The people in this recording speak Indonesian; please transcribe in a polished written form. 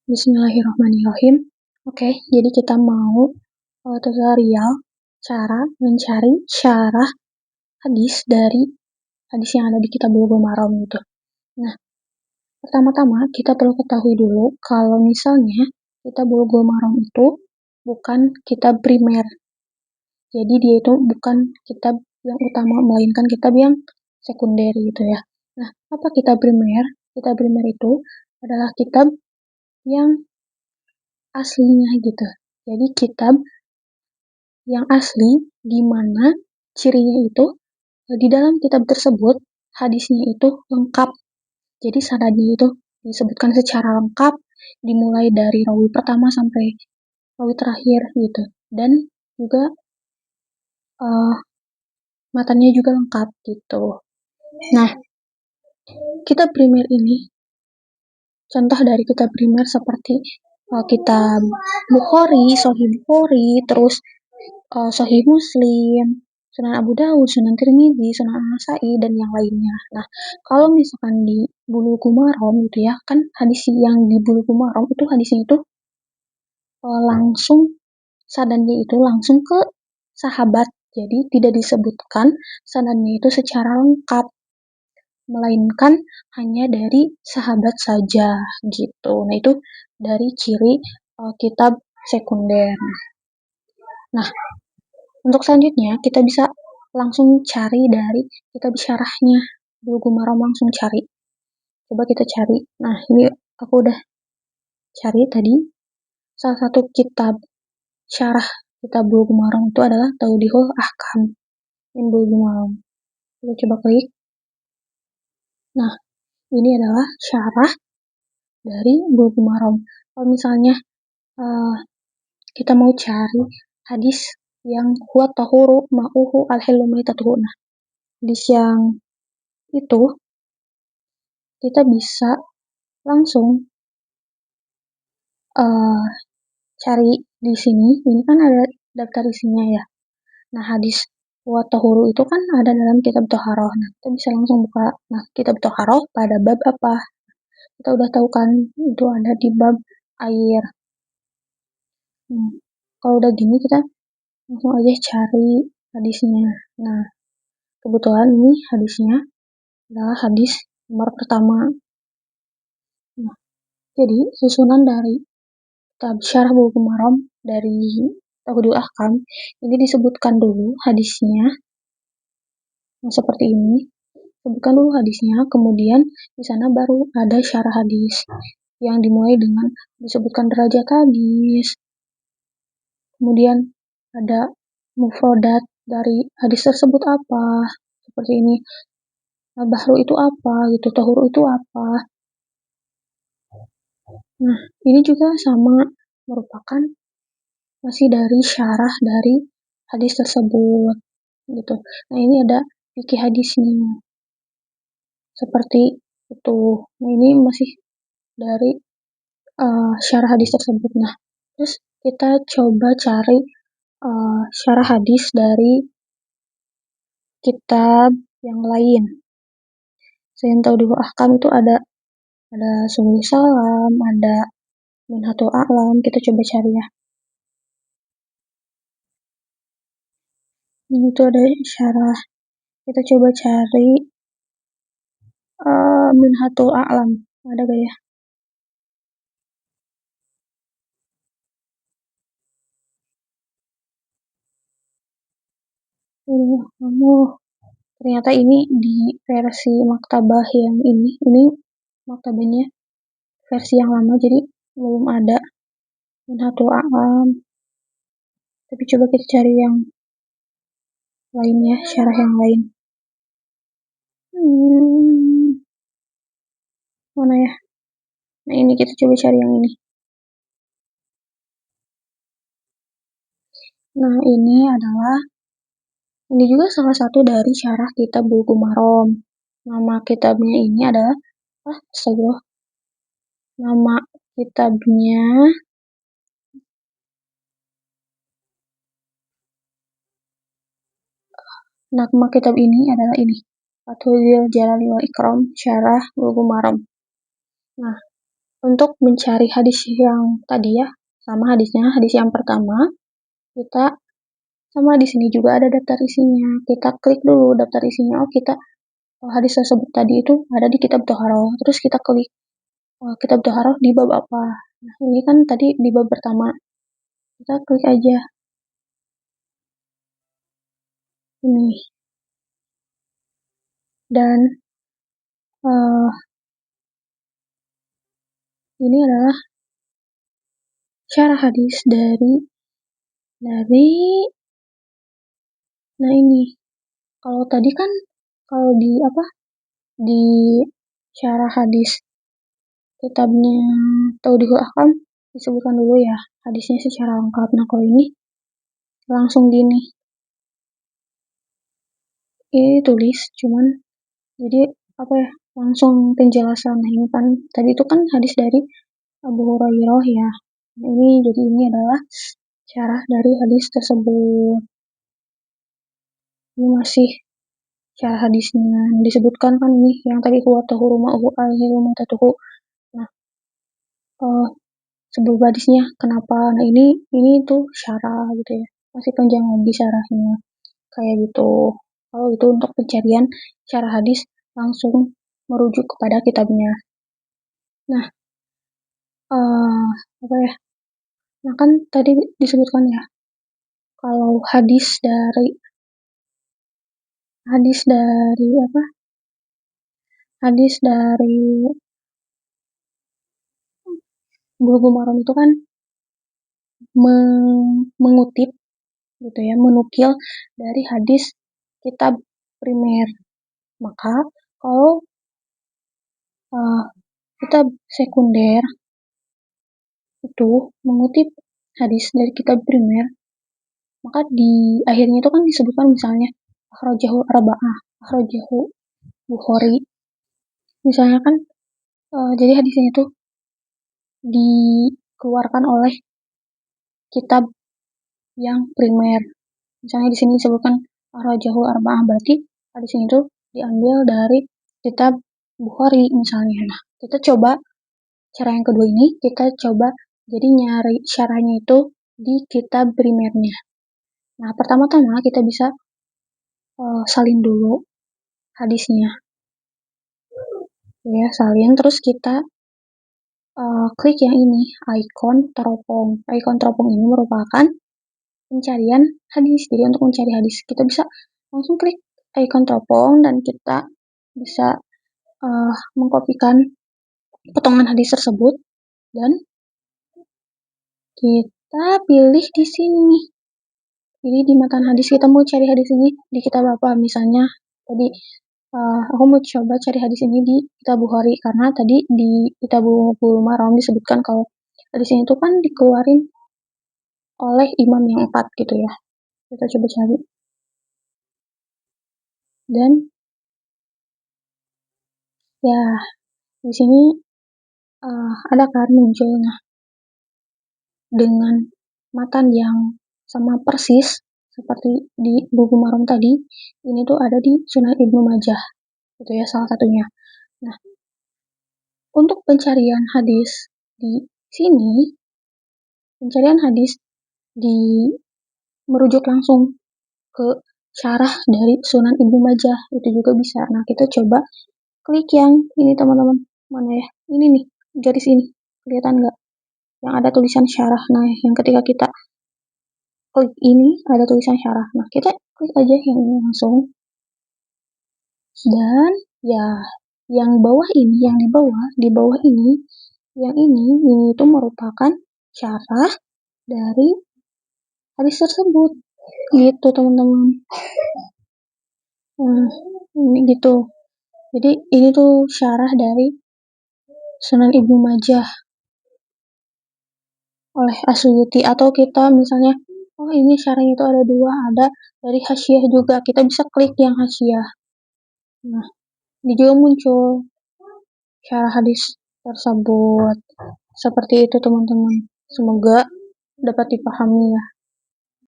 Bismillahirrahmanirrahim. Oke, jadi kita mau tutorial cara mencari syarah hadis dari hadis yang ada di kitab Bulughul Maram gitu. Nah, pertama-tama kita perlu ketahui dulu kalau misalnya kitab Bulughul Maram itu bukan kitab primer. Jadi dia itu bukan kitab yang utama, melainkan kitab yang sekunder gitu ya. Nah, apa kitab primer? Kitab primer itu adalah kitab yang aslinya gitu. Jadi kitab yang asli di mana cirinya itu di dalam kitab tersebut hadisnya itu lengkap. Jadi sanadnya itu disebutkan secara lengkap dimulai dari rawi pertama sampai rawi terakhir gitu. Dan juga matanya juga lengkap gitu. Nah, kitab primer ini contoh dari kitab primer seperti kitab Bukhari, Sahih Bukhari, terus Sahih Muslim, Sunan Abu Dawud, Sunan Tirmidzi, Sunan An-Nasa'i, dan yang lainnya. Nah, kalau misalkan di Bulughul Maram gitu ya, kan hadis yang di Bulughul Maram itu hadisnya itu langsung sanadnya itu langsung ke sahabat. Jadi tidak disebutkan sanadnya itu secara lengkap, melainkan hanya dari sahabat saja gitu. Nah, itu dari ciri kitab sekunder. Nah, untuk selanjutnya kita bisa langsung cari dari kitab syarahnya Bulughul Maram, langsung cari. Coba kita cari. Nah, ini aku udah cari tadi. Salah satu kitab syarah kitab Bulughul Maram itu adalah Tawdihul Ahkam min Bulughul Maram. Kita coba klik. Nah, ini adalah syarah dari Bulughul Maram. Kalau misalnya kita mau cari hadis yang huwa tahuru ma'uhu al-hillu maitatuhu. Nah, hadis yang itu kita bisa langsung cari di sini. Ini kan ada daftar isinya ya. Nah, hadis wa tahuru itu kan ada dalam kitab Toharoh. Nah, kita bisa langsung buka. Nah, kitab Toharoh pada bab apa? Kita udah tahu kan itu ada di bab air. Kalau udah gini kita langsung aja cari hadisnya. Nah, kebetulan ini hadisnya adalah hadis nomor pertama. Nah, jadi susunan dari kitab Syarah Bulughul Maram dari Tawdihul Ahkam ini disebutkan dulu hadisnya. Nah, seperti ini. Sebutkan dulu hadisnya, kemudian di sana baru ada syarah hadis yang dimulai dengan disebutkan derajat hadis. Kemudian ada mufradat dari hadis tersebut apa, seperti ini. Bahru itu apa gitu, tahur itu apa. Nah, ini juga sama, merupakan masih dari syarah dari hadis tersebut gitu. Nah, ini ada fikih hadisnya seperti itu. Nah, ini masih dari syarah hadis tersebut. Nah, terus kita coba cari syarah hadis dari kitab yang lain. Saya tahu di Ahkam itu ada Subul Salam, ada Minhatul A'lam. Kita coba cari ya. Ini tuh ada syarah. Kita coba cari Minhatul A'lam. Ada gak ya? Kamu ternyata ini di versi maktabah yang ini maktabahnya versi yang lama, jadi belum ada Minhatul A'lam. Tapi coba kita cari yang lain ya, syarah yang lain. Mana ya? Nah, ini kita coba cari yang ini. Nah, ini juga salah satu dari syarah kitab Bulughul Maram. Nama kitabnya ini adalah nama kitabnya nama kitab ini adalah ini, Fathul Jalali wal Ikram Syarah Bulughul Maram. Nah, untuk mencari hadis yang tadi ya, sama hadisnya, hadis yang pertama, kita sama di sini juga ada daftar isinya. Kita klik dulu daftar isinya. Oh, hadis tersebut tadi itu ada di kitab Toharoh. Terus kita klik kitab Toharoh di bab apa. Nah, ini kan tadi di bab pertama. Kita klik aja. Ini. Dan ini adalah syarah hadis dari nah ini. Kalau tadi kan kalau di syarah hadis kitabnya Tauhidul Ahkam disebutkan dulu ya hadisnya secara lengkap. Nah, kalau ini langsung ini tulis cuman jadi langsung penjelasan. Nah, ini kan tadi itu kan hadis dari Abu Hurairah ya. Nah, ini adalah syarah dari hadis tersebut. Ini masih syarah hadisnya disebutkan kan nih yang tadi huwa tahuru ma'uhu al-hilu matatuhu. Nah, sebelum hadisnya kenapa. Nah, ini tuh syarah gitu ya. Masih panjang lagi syarahnya. Kayak gitu. Kalau itu untuk pencarian syarah hadis langsung merujuk kepada kitabnya. Nah, Nah, kan tadi disebutkan ya kalau hadis dari Bulughul Maram itu kan mengutip gitu ya, menukil dari hadis kitab primer. Maka kalau kitab sekunder itu mengutip hadis dari kitab primer, maka di akhirnya itu kan disebutkan misalnya akhrajahu arba'ah, akhrajahu Bukhari. Misalnya kan jadi hadisnya itu dikeluarkan oleh kitab yang primer. Misalnya di sini disebutkan akhrajahu arba'ah, berarti hadisnya itu diambil dari kitab Bukhari misalnya. Nah, kita coba cara yang kedua ini, kita coba jadi nyari syarahnya itu di kitab primernya. Nah, pertama-tama kita bisa salin dulu hadisnya. Ya, salin. Terus kita klik yang ini, ikon teropong. Ikon teropong ini merupakan pencarian hadis. Jadi untuk mencari hadis, kita bisa langsung klik ikon teropong dan kita bisa mengkopikan potongan hadis tersebut dan kita pilih di sini. Jadi di matan hadis kita mau cari hadis ini di kitab apa? Misalnya tadi aku mau coba cari hadis ini di kitab Bukhari karena tadi di kitab Bulughul Maram disebutkan kalau hadis ini tuh kan dikeluarin oleh imam yang 4 gitu ya. Kita coba cari. Dan ya di sini ada kan munculnya dengan matan yang sama persis seperti di Bulughul Maram tadi. Ini tuh ada di Sunan Ibnu Majah. Itu ya salah satunya. Nah, untuk pencarian hadis di sini, pencarian hadis merujuk langsung ke syarah dari Sunan Ibnu Majah. Itu juga bisa. Nah, kita coba klik yang ini teman-teman. Mana ya? Ini nih, garis ini. Kelihatan nggak? Yang ada tulisan syarah. Nah, yang ketika kita klik ini ada tulisan syarah. Nah, kita klik aja yang ini langsung. Dan ya, yang bawah ini, yang di bawah ini, yang ini itu merupakan syarah dari hadis tersebut. Gitu, teman-teman. Nah, ini gitu. Jadi ini tuh syarah dari Sunan Ibnu Majah oleh Asyuyuti. Atau kita misalnya, oh ini syarahnya itu ada 2, ada dari Hasyiah juga. Kita bisa klik yang Hasyiah. Nah, ini juga muncul syarah hadis tersebut. Seperti itu teman-teman. Semoga dapat dipahami ya.